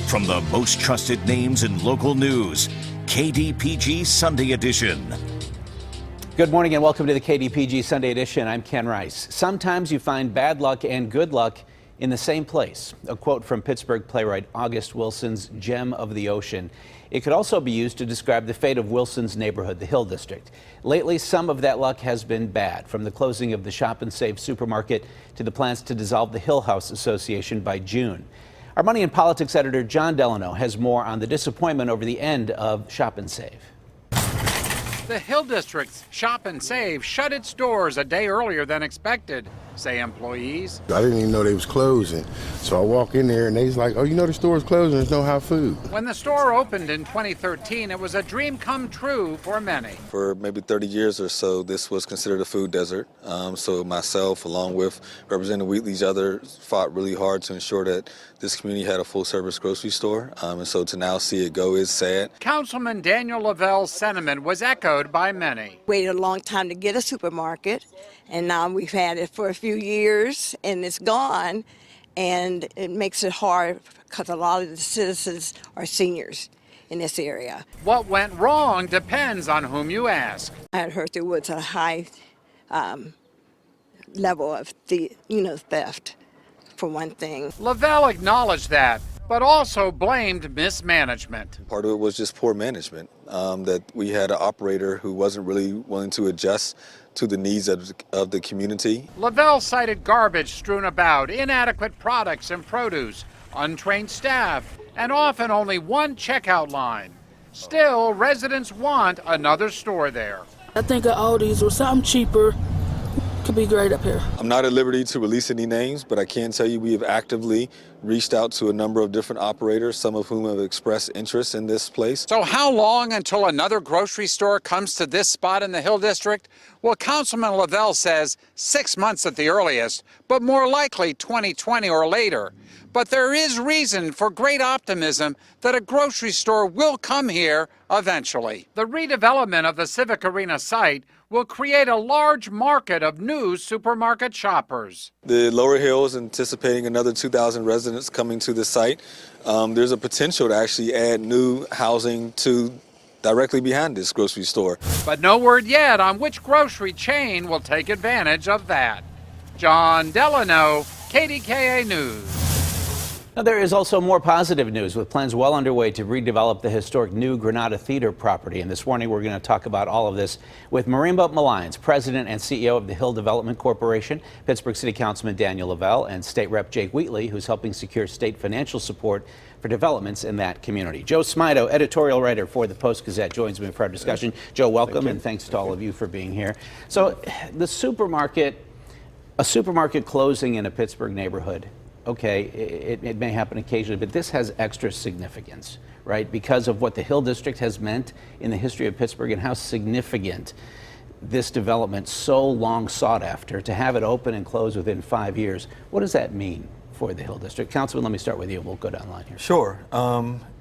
From the most trusted names in local news, KDPG Sunday Edition. Good morning and welcome to the KDPG Sunday Edition. I'm Ken Rice. Sometimes you find bad luck and good luck in the same place. A quote from Pittsburgh playwright August Wilson's Gem of the Ocean. It could also be used to describe the fate of Wilson's neighborhood, the Hill District. Lately, some of that luck has been bad, from the closing of the Shop and Save supermarket to the plans to dissolve the Hill House Association by June. Our Money and Politics editor John Delano has more on the disappointment over the end of Shop and Save. The Hill District's Shop and Save shut its doors a day earlier than expected, say employees. I didn't even know they was closing. So I walk in there and they's like, oh, you know the store's closing, there's no hot food. When the store opened in 2013, it was a dream come true for many. For maybe 30 years or so, this was considered a food desert. So myself, along with Representative Wheatley's others, fought really hard to ensure that this community had a full-service grocery store. And so to now see it go is sad. Councilman Daniel Lavelle's sentiment was echoed by many. Waited a long time to get a supermarket, and now we've had it for a few years, and it's gone, and it makes it hard because a lot of the citizens are seniors in this area. What went wrong depends on whom you ask. I had heard there was a high level of theft, for one thing. Lavelle acknowledged that, but also blamed mismanagement. Part of it was just poor management, that we had an operator who wasn't really willing to adjust to the needs of the community. Lavelle cited garbage strewn about, inadequate products and produce, untrained staff, and often only one checkout line. Still, residents want another store there. I think an Aldi's or something cheaper could be great up here. I'm not at liberty to release any names, but I can tell you we have actively reached out to a number of different operators, some of whom have expressed interest in this place. So how long until another grocery store comes to this spot in the Hill District? Well, Councilman Lavelle says 6 months at the earliest, but more likely 2020 or later. But there is reason for great optimism that a grocery store will come here eventually. The redevelopment of the Civic Arena site will create a large market of new supermarket shoppers. The Lower Hill is anticipating another 2,000 residents coming to the site. There's a potential to actually add new housing to directly behind this grocery store. But no word yet on which grocery chain will take advantage of that. John Delano, KDKA News. Now, there is also more positive news with plans well underway to redevelop the historic New Granada Theater property. And this morning, we're going to talk about all of this with Marimba Malines, President and CEO of the Hill Development Corporation, Pittsburgh City Councilman Daniel Lavelle, and State Rep Jake Wheatley, who's helping secure state financial support for developments in that community. Joe Smido, editorial writer for the Post-Gazette, joins me for our discussion. Joe, welcome, and thanks to all of you for being here. So, a supermarket closing in a Pittsburgh neighborhood. Okay, it may happen occasionally, but this has extra significance, right? Because of what the Hill District has meant in the history of Pittsburgh and how significant this development, so long sought after, to have it open and close within 5 years. What does that mean for the Hill District? Councilman, let me start with you. We'll go down the line here. Sure.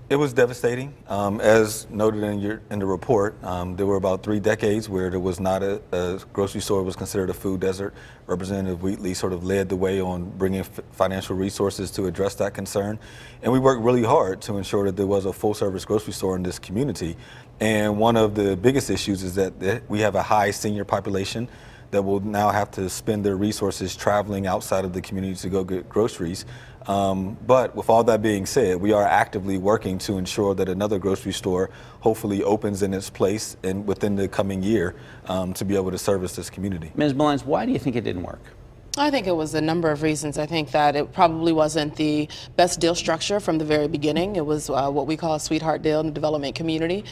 It was devastating. As noted in the report, there were about 3 decades where there was not a grocery store was considered a food desert. Representative Wheatley sort of led the way on bringing financial resources to address that concern. And we worked really hard to ensure that there was a full-service grocery store in this community. And one of the biggest issues is that we have a high senior population that will now have to spend their resources traveling outside of the community to go get groceries. But with all that being said, we are actively working to ensure that another grocery store hopefully opens in its place and within the coming year to be able to service this community. Ms. Malines, why do you think it didn't work? I think it was a number of reasons. I think that it probably wasn't the best deal structure from the very beginning. It was what we call a sweetheart deal in the development community.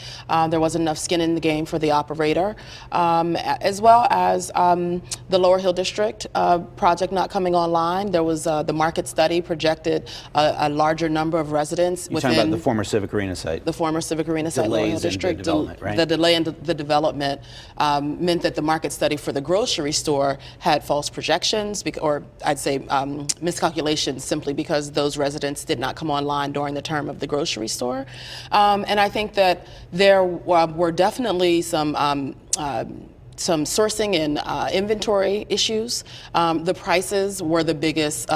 There wasn't enough skin in the game for the operator, as well as the Lower Hill District project not coming online. There was the market study projected a larger number of residents. You're talking about the former Civic Arena site? The former Civic Arena site, Lower Hill District. The development, right? The delay in the development meant that the market study for the grocery store had false projections. Or I'd say miscalculations, simply because those residents did not come online during the term of the grocery store. And I think that there were definitely some some sourcing and inventory issues. The prices were the biggest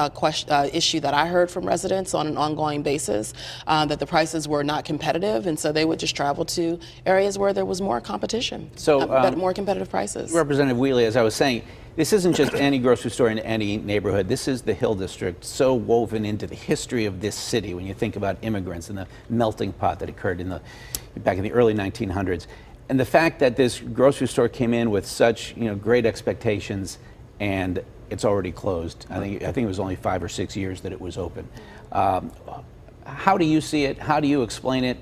issue that I heard from residents on an ongoing basis, that the prices were not competitive, and so they would just travel to areas where there was more competition, but more competitive prices. Representative Wheatley, as I was saying, this isn't just any grocery store in any neighborhood. This is the Hill District, so woven into the history of this city when you think about immigrants and the melting pot that occurred back in the early 1900s. And the fact that this grocery store came in with such great expectations and it's already closed. I think it was only 5 or 6 years that it was open. How do you see it? How do you explain it?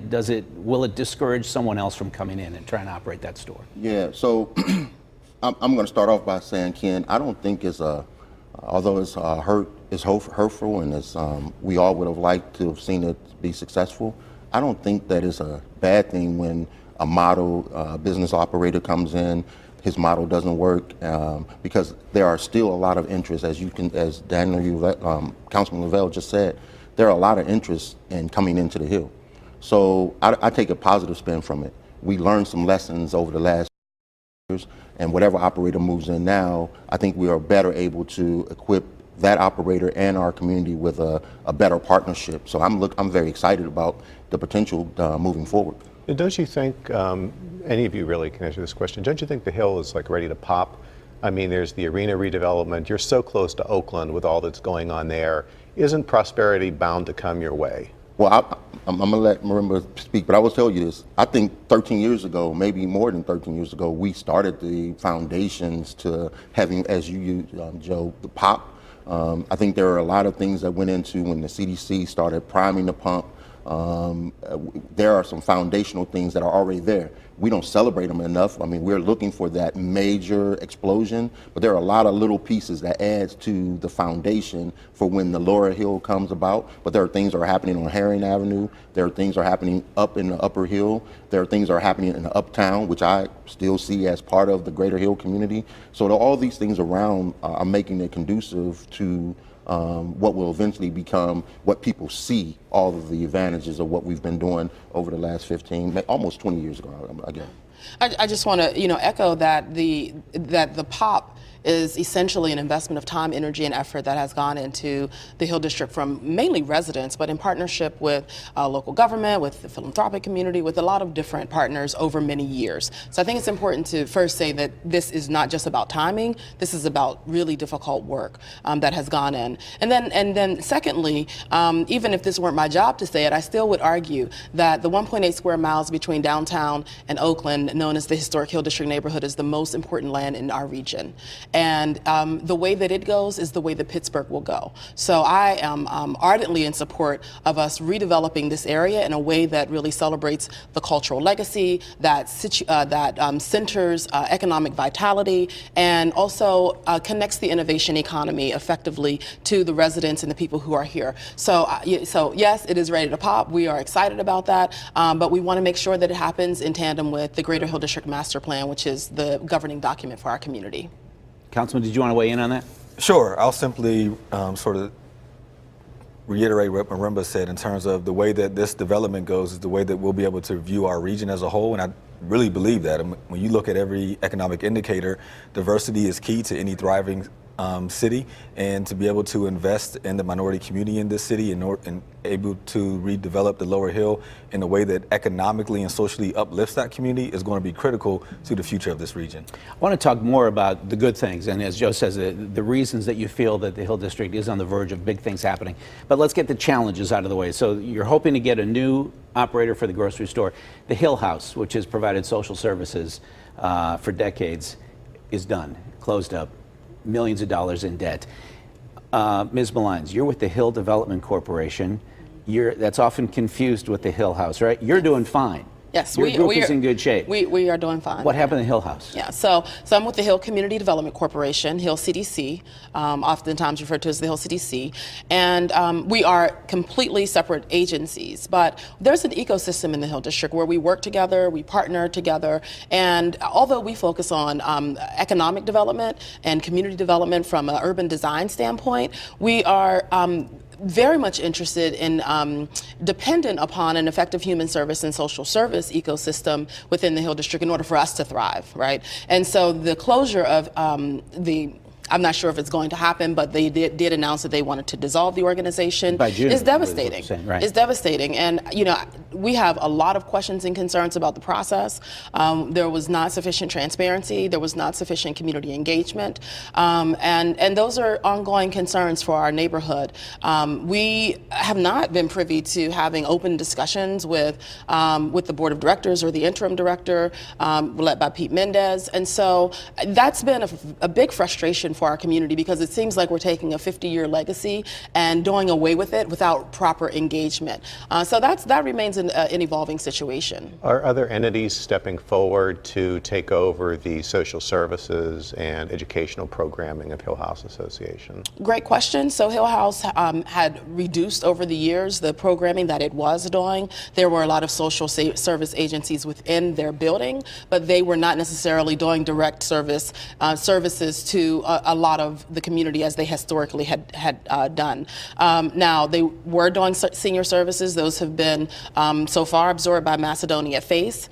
Will it discourage someone else from coming in and trying to operate that store? Yeah, so I'm going to start off by saying, Ken, I don't think although it's hurtful, and it's, we all would have liked to have seen it be successful. I don't think that it's a bad thing when a model business operator comes in, his model doesn't work, because there are still a lot of interest, as Councilman Lavelle just said. There are a lot of interest in coming into the Hill. So I take a positive spin from it. We learned some lessons over the last years, and whatever operator moves in now, I think we are better able to equip that operator and our community with a better partnership. So I'm very excited about the potential moving forward. And don't you think, any of you really can answer this question, don't you think the Hill is like ready to pop? I mean, there's the arena redevelopment. You're so close to Oakland with all that's going on there. Isn't prosperity bound to come your way? Well, I'm going to let Marimba speak, but I will tell you this. I think 13 years ago, maybe more than 13 years ago, we started the foundations to having, as you used, Joe, the pop. I think there are a lot of things that went into when the CDC started priming the pump. There are some foundational things that are already there. We don't celebrate them enough. I mean, we're looking for that major explosion, but there are a lot of little pieces that adds to the foundation for when the Lower Hill comes about. But there are things that are happening on Herring Avenue. There are things that are happening up in the Upper Hill. There are things that are happening in the Uptown, which I still see as part of the Greater Hill community. So all these things around are making it conducive to what will eventually become what people see, all of the advantages of what we've been doing over the last 15, almost 20 years ago, again. I just want to, echo that the POP is essentially an investment of time, energy, and effort that has gone into the Hill District from mainly residents, but in partnership with local government, with the philanthropic community, with a lot of different partners over many years. So I think it's important to first say that this is not just about timing. This is about really difficult work that has gone in. And then secondly, even if this weren't my job to say it, I still would argue that the 1.8 square miles between downtown and Oakland, known as the historic Hill District neighborhood, is the most important land in our region. And the way that it goes is the way that Pittsburgh will go. So I am ardently in support of us redeveloping this area in a way that really celebrates the cultural legacy, that centers economic vitality, and also connects the innovation economy effectively to the residents and the people who are here. So yes, it is ready to pop. We are excited about that, but we want to make sure that it happens in tandem with the Greater Hill District Master Plan, which is the governing document for our community. Councilman, did you want to weigh in on that? Sure. I'll simply sort of reiterate what Marimba said in terms of the way that this development goes is the way that we'll be able to view our region as a whole. And I really believe that. And when you look at every economic indicator, diversity is key to any thriving city, and to be able to invest in the minority community in this city and able to redevelop the Lower Hill in a way that economically and socially uplifts that community is going to be critical to the future of this region. I want to talk more about the good things, and as Joe says, the reasons that you feel that the Hill District is on the verge of big things happening. But let's get the challenges out of the way. So you're hoping to get a new operator for the grocery store. The Hill House, which has provided social services for decades, is done, closed up. Millions of dollars in debt. Ms. Malines, you're with the Hill Development Corporation. That's often confused with the Hill House, right? You're doing fine. Yes, Your group is in good shape. We are doing fine. What happened to Hill House? Yeah, so I'm with the Hill Community Development Corporation, Hill CDC, oftentimes referred to as the Hill CDC, and we are completely separate agencies, but there's an ecosystem in the Hill District where we work together, we partner together, and although we focus on economic development and community development from an urban design standpoint, we are very much interested in, dependent upon an effective human service and social service ecosystem within the Hill District in order for us to thrive, right? And so the closure of I'm not sure if it's going to happen, but they did announce that they wanted to dissolve the organization. By June, is devastating. Right. It's devastating. And, you know, we have a lot of questions and concerns about the process. There was not sufficient transparency. There was not sufficient community engagement. And those are ongoing concerns for our neighborhood. We have not been privy to having open discussions with the board of directors or the interim director led by Pete Mendez. And so that's been a big frustration for our community, because it seems like we're taking a 50-year legacy and doing away with it without proper engagement. So that remains an evolving situation. Are other entities stepping forward to take over the social services and educational programming of Hill House Association? Great question. So Hill House had reduced over the years the programming that it was doing. There were a lot of social service agencies within their building, but they were not necessarily doing direct services to a lot of the community as they historically had done. Now, they were doing senior services. Those have been so far absorbed by Macedonia Face.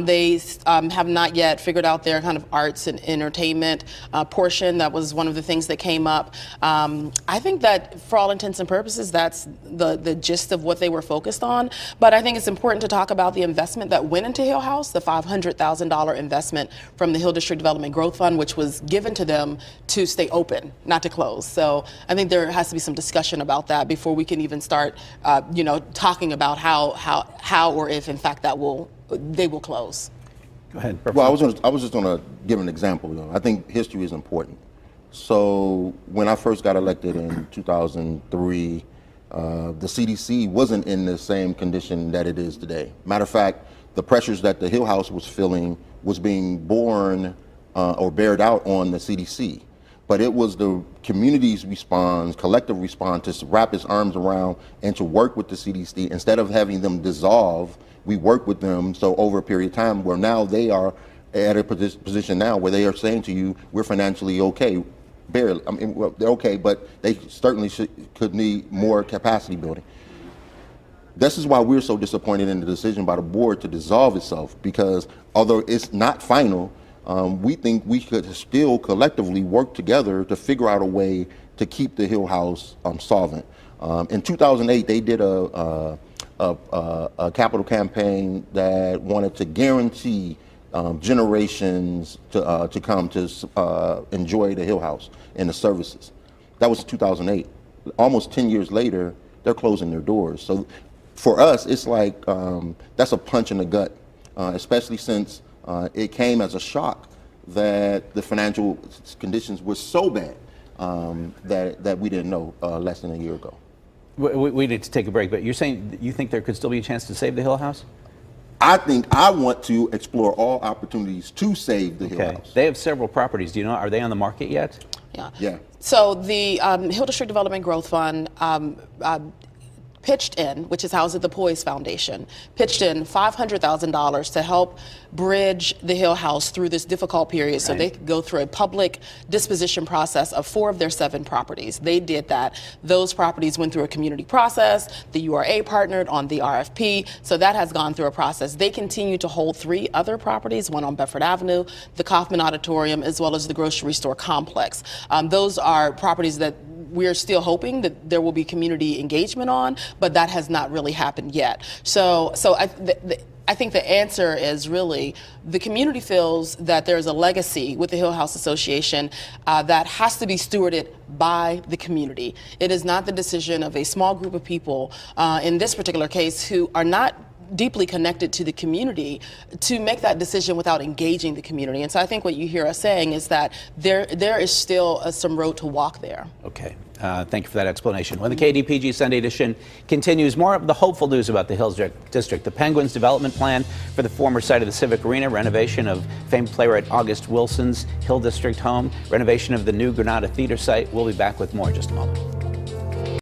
They have not yet figured out their kind of arts and entertainment portion. That was one of the things that came up. I think that for all intents and purposes, that's the gist of what they were focused on. But I think it's important to talk about the investment that went into Hill House, the $500,000 investment from the Hill District Development Growth Fund, which was given to them to stay open, not to close. So I think there has to be some discussion about that before we can even start, talking about how or if in fact they will close. Go ahead. Well, I was just going to give an example. I think history is important. So when I first got elected in 2003, the CDC wasn't in the same condition that it is today. Matter of fact, the pressures that the Hill House was feeling was being borne or bared out on the CDC. But it was the community's response, collective response, to wrap its arms around and to work with the CDC. Instead of having them dissolve, we work with them. So over a period of time where now they are at a position now where they are saying to you, we're financially okay. Barely. I mean, well, they're okay, but they certainly could need more capacity building. This is why we're so disappointed in the decision by the board to dissolve itself, because although it's not final, we think we could still collectively work together to figure out a way to keep the Hill House solvent. In 2008, they did a capital campaign that wanted to guarantee generations to come to enjoy the Hill House and the services. That was 2008. Almost 10 years later, they're closing their doors. So for us, it's like that's a punch in the gut, especially since it came as a shock that the financial conditions were so bad that we didn't know less than a year ago. We need to take a break, but you're saying you think there could still be a chance to save the Hill House? I want to explore all opportunities to save the Hill House. They have several properties. Do you know, are they on the market yet? Yeah. So the Hill District Development Growth Fund pitched in, which is housed at the Poise Foundation, pitched in $500,000 to help bridge the Hill House through this difficult period so they could go through a public disposition process of 4 of their 7 properties. They did that. Those properties went through a community process. The URA partnered on the RFP, so that has gone through a process. They continue to hold 3 other properties, one on Bedford Avenue, the Kaufman Auditorium, as well as the grocery store complex. Those are properties that we're still hoping that there will be community engagement on, but that has not really happened yet. So I think the answer is really the community feels that there's a legacy with the Hill House Association that has to be stewarded by the community. It is not the decision of a small group of people, in this particular case, who are not deeply connected to the community to make that decision without engaging the community. And so I think what you hear us saying is that there is still some road to walk there. Okay. Thank you for that explanation. When the KDPG Sunday edition continues, more of the hopeful news about the Hills District. The Penguins development plan for the former site of the Civic Arena, renovation of famed playwright August Wilson's Hill District home, renovation of the new Granada Theater site. We'll be back with more in just a moment.